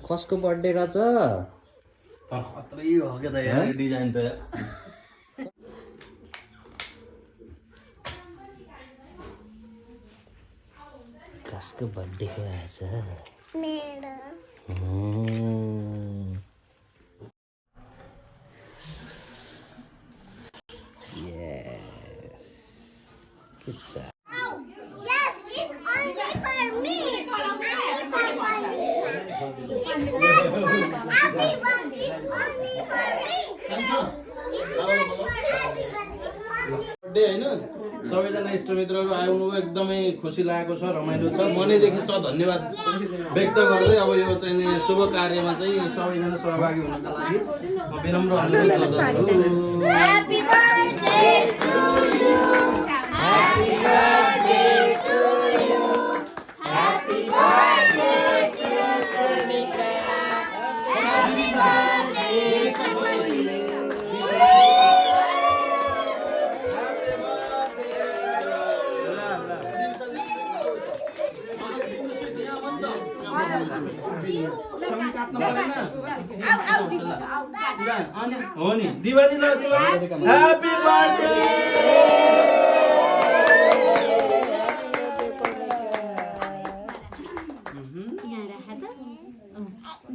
कसको बर्थडे रहेछ खतरै हो के त यार डिजाइन त कसको बर्थडे हो आज मेरो Yes. Good job. Yes, it's only for me. Only for me. It's not for everyone. It's only for me. It's not for everyone. It's only birthday हैन सबैजना इष्टमित्रहरू आउनुभयो एकदमै खुसी लागेको छ रमाइलो छ मनैदेखि धन्यवाद व्यक्त गर्दै अब यो चाहिँ नि शुभ कार्यमा चाहिँ सबैजना सहभागी हुनका लागि म विनम्र अनुरोध गर्दछु Happy birthday to you. Happy birthday to you. Happy birthday to Karnika. Happy birthday to you. हो नि दिवाली ल दिवाली ह्यापी बर्थडे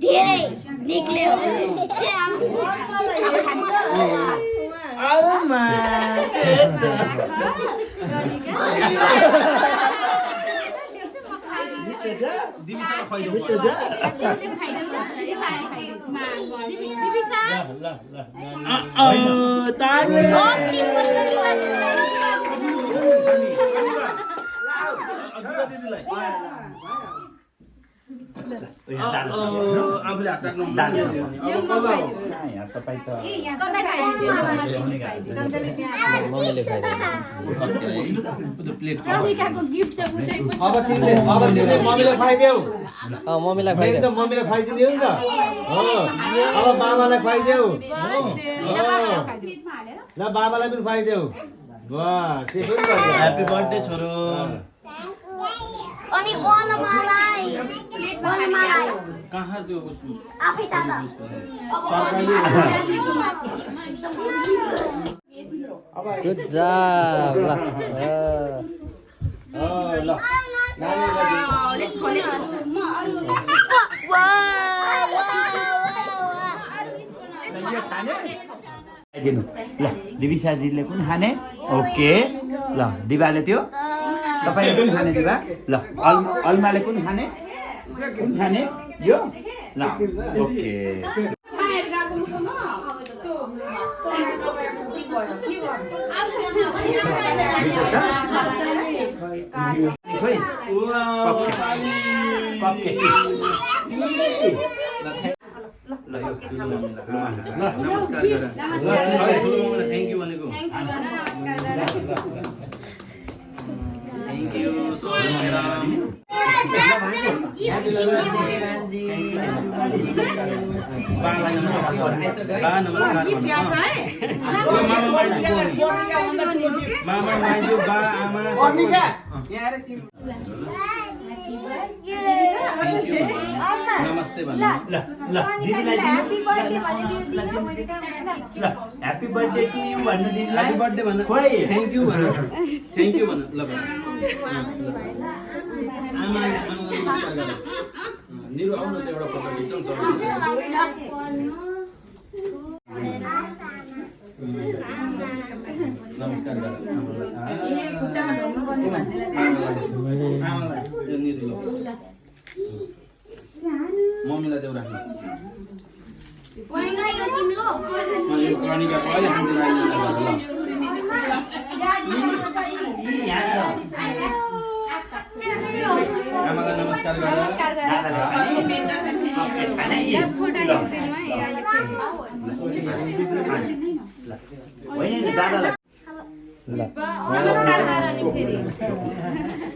धेरै निक्ल्यो आमा दिबिसा खुवाइदेऊ आफूले हात राख्नु मम्मीले खुवाइदेऊ मम्मीलाई खुवाइदेऊ मम्मीले खुवाइदिने हो नि त अब बाबालाई खुवाइदेऊ ल बाबालाई पनि खुवाइदेऊ ह्यापी बर्थडे छोरो अनि बनमालाई कहाँ त्यो आफै ताता Good job. दिनु ल दिविसाजीले पनि खाने ओके ल दिवाले त्यो तपाईले पनि खाने दिवा ल अलमाले पनि खाने कुन खाने यो ल ओके खोइ कपकेक ल यो नमस्कार गर थ्याङ्क यू भनेको थ्याङ्क यू सो नमस्ते भन्नु ल ल दिदीलाई ल ह्यापी बर्थडे टु यु भन्नु दिदीलाई ह्यापी बर्थडे भन्नु खोइ थ्याङ्क यू भन्नु थ्याङ्क यू भन्नु ल आमा नमस्कार गर निरु आउनु त एउटा फोटो खिचौँ नमस्कार गर मम्मीलाई देऊ राख्नु आमालाई नमस्कार गर दादालाई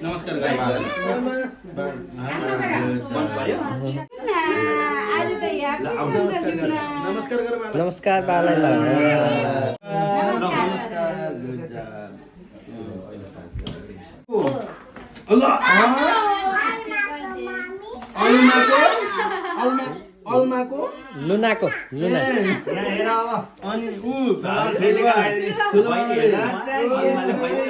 नमस्कार नमस्कार नमस्कार बालाई ल नमस्कार अल्माको लुनाको लुना यहाँ हेर अब अनि ऊ फेलिका आइदिने बहिनी हेर अलमाले पहिले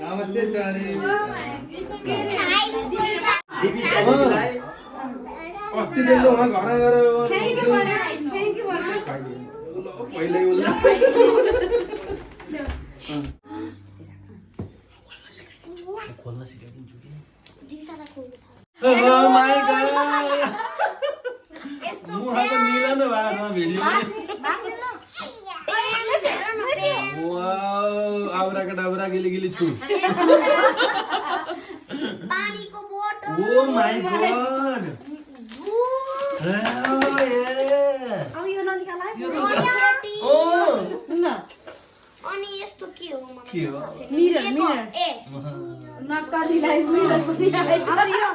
नमस्ते छोरी दिदी दाजुलाई अस्ति देखिको घर गएर पहिल्यै उसले खोल्न सिकाइदिन्छु कि Oh my god! मुहाको मिलन भएको भिडियो वाउ आउराका डाउरा गिली गिली छु पानीको बोतल ओ माय गॉड अब यो ननिकाला ओ अनि यस्तो के हो मलाई के हो मिरर ए नक्कलीलाई मिरर पनि आएछ। अब यो